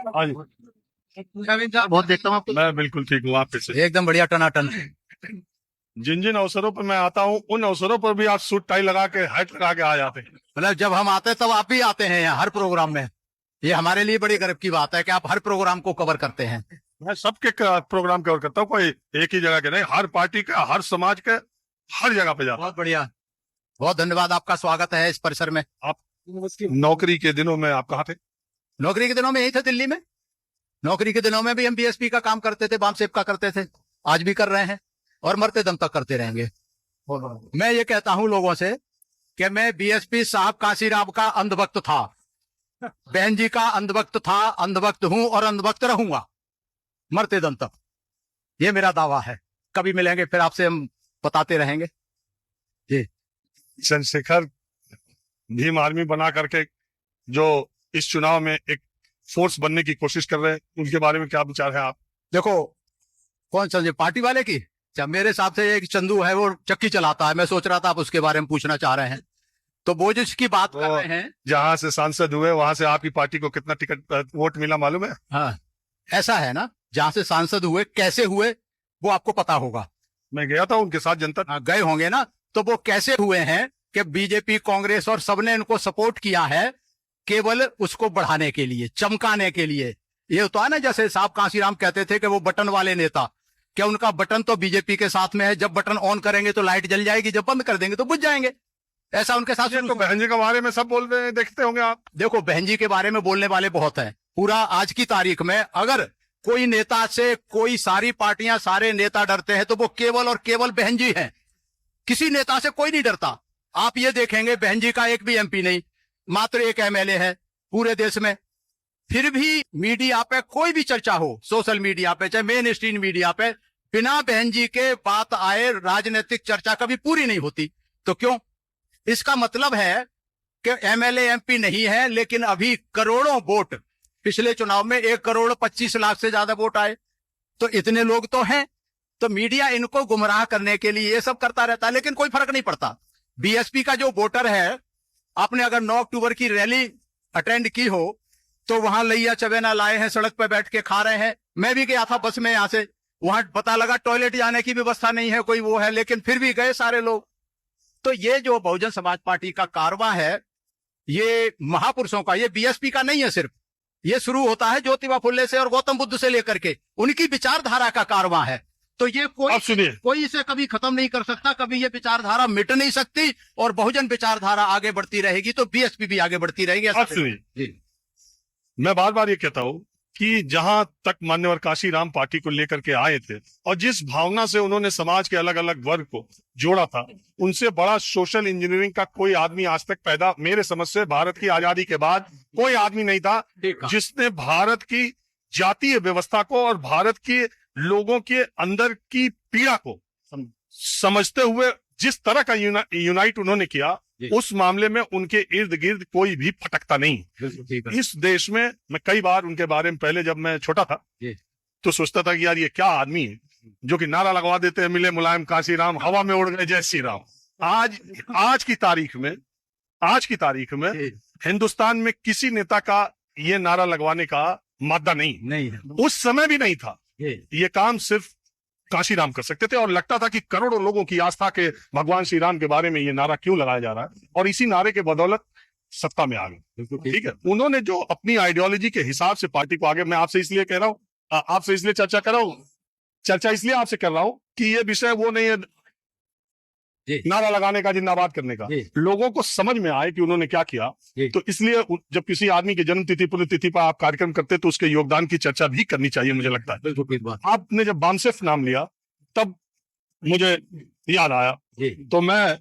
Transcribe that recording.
हाँ जी, बहुत देखता हूँ आपको। मैं बिल्कुल ठीक हूँ। आप कैसे? एकदम बढ़िया, टनाटन। जिन जिन अवसरों पर मैं आता हूँ उन अवसरों पर भी आप सूट टाई लगा के हैट लगा के आ जाते हैं। मतलब जब हम आते हैं तब आप भी आते हैं यहाँ हर प्रोग्राम में। ये हमारे लिए बड़ी गर्व की बात है कि आप हर प्रोग्राम को कवर करते हैं। मैं सबके प्रोग्राम कवर करता हूँ, कोई एक ही जगह के नहीं, हर पार्टी का, हर समाज के, हर जगह पे जाता हूँ। बहुत बढ़िया, बहुत धन्यवाद। आपका स्वागत है इस परिसर में। आप नौकरी के दिनों में आप कहाँ थे? नौकरी के दिनों में यही थे, दिल्ली में। नौकरी के दिनों में भी हम बीएसपी का काम करते थे, बाम सेवका करते थे, आज भी कर रहे हैं और मरते दम तक करते रहेंगे। मैं ये कहता हूं लोगों से कि मैं बीएसपी साहब काशीराम का अंधभक्त था, बहन जी का अंधभक्त था, अंधभक्त हूं और अंधभक्त रहूंगा मरते दम तक। ये मेरा दावा है। कभी मिलेंगे फिर आपसे हम बताते रहेंगे जी। चंद्रशेखर भीम आर्मी बना करके जो इस चुनाव में एक फोर्स बनने की कोशिश कर रहे हैं, उनके बारे में क्या विचार है आप? देखो, कौन सा पार्टी वाले की? अच्छा, मेरे हिसाब से एक चंदू है, वो चक्की चलाता है। मैं सोच रहा था आप उसके बारे में पूछना चाह रहे हैं, तो वो जिसकी बात कर रहे हैं। जहां से सांसद हुए वहां से आपकी पार्टी को कितना टिकट वोट मिला मालूम है? हाँ, ऐसा है ना, जहां से सांसद हुए, कैसे हुए वो आपको पता होगा। मैं गया था उनके साथ, जनता गए होंगे ना, तो वो कैसे हुए हैं कि बीजेपी, कांग्रेस और सबने इनको सपोर्ट किया है केवल उसको बढ़ाने के लिए, चमकाने के लिए। ये होता है ना, जैसे साहब कांशीराम कहते थे कि वो बटन वाले नेता, क्या उनका बटन तो बीजेपी के साथ में है। जब बटन ऑन करेंगे तो लाइट जल जाएगी, जब बंद कर देंगे तो बुझ जाएंगे। ऐसा उनके साथ। तो बहन जी के बारे में सब बोल रहे हैं, देखते होंगे आप। देखो, बहन जी के बारे में बोलने वाले बहुत हैं। पूरा आज की तारीख में अगर कोई नेता से, कोई सारी पार्टियां, सारे नेता डरते हैं तो वो केवल और केवल बहन जी हैं। किसी नेता से कोई नहीं डरता। आप ये देखेंगे, बहन जी का एक भी एमपी नहीं, मात्र एक एमएलए है पूरे देश में। फिर भी मीडिया पे कोई भी चर्चा हो, सोशल मीडिया पे, चाहे मेन स्ट्रीम मीडिया पे, बिना बहन जी के बात आए राजनीतिक चर्चा कभी पूरी नहीं होती। तो क्यों? इसका मतलब है कि एमएलए एमपी नहीं है, लेकिन अभी करोड़ों वोट, पिछले चुनाव में 1,25,00,000 से ज्यादा वोट आए, तो इतने लोग तो हैं। तो मीडिया इनको गुमराह करने के लिए ये सब करता रहता है, लेकिन कोई फर्क नहीं पड़ता। बीएसपी का जो वोटर है, आपने अगर 9 अक्टूबर की रैली अटेंड की हो तो वहां लैया चवेना लाए हैं, सड़क पर बैठ के खा रहे हैं। मैं भी गया था बस में यहां से, वहां पता लगा टॉयलेट जाने की व्यवस्था नहीं है, कोई वो है, लेकिन फिर भी गए सारे लोग। तो ये जो बहुजन समाज पार्टी का कारवां है, ये महापुरुषों का, ये बीएसपी का नहीं है सिर्फ। ये शुरू होता है ज्योतिबा फुले से और गौतम बुद्ध से लेकर के, उनकी विचारधारा का कारवां है। तो ये कोई इसे कभी खत्म नहीं कर सकता, कभी ये विचारधारा मिट नहीं सकती, और बहुजन विचारधारा आगे बढ़ती रहेगी तो बीएसपी भी आगे बढ़ती रहेगी। आप सुनिए, मैं बार बार ये कहता हूँ कि जहां तक मान्यवर काशीराम पार्टी को लेकर के आए थे और जिस भावना से उन्होंने समाज के अलग अलग वर्ग को जोड़ा था, उनसे बड़ा सोशल इंजीनियरिंग का कोई आदमी आज तक पैदा, मेरे समझ से भारत की आजादी के बाद कोई आदमी नहीं था जिसने भारत की जातीय व्यवस्था को और भारत के लोगों के अंदर की पीड़ा को समझते हुए जिस तरह का यूनाइट उन्होंने किया, उस मामले में उनके इर्द गिर्द कोई भी फटकता नहीं। इस देश में मैं कई बार उनके बारे में, पहले जब मैं छोटा था तो सोचता था कि यार ये क्या आदमी है जो कि नारा लगवा देते हैं, मिले मुलायम काशीराम, हवा में उड़ गए जय श्री राम। आज की तारीख में हिंदुस्तान में किसी नेता का ये नारा लगवाने का मादा नहीं है। उस समय भी नहीं था। ये काम सिर्फ काशीराम कर सकते थे, और लगता था कि करोड़ों लोगों की आस्था के भगवान श्री राम के बारे में ये नारा क्यों लगाया जा रहा है, और इसी नारे के बदौलत सत्ता में आ गए। ठीक है, उन्होंने जो अपनी आइडियोलॉजी के हिसाब से पार्टी को आगे, मैं आपसे इसलिए कह रहा हूँ, आपसे इसलिए चर्चा कर रहा हूँ, चर्चा इसलिए आपसे कर रहा हूँ कि ये विषय वो नहीं है नारा लगाने का, जिंदाबाद करने का। लोगों को समझ में आए कि उन्होंने क्या किया। तो इसलिए जब किसी आदमी की जन्म तिथि, पुण्यतिथि पर आप कार्यक्रम करते तो उसके योगदान की चर्चा भी करनी चाहिए, मुझे लगता है। आपने जब बामसेफ नाम लिया तब मुझे याद आया, तो मैं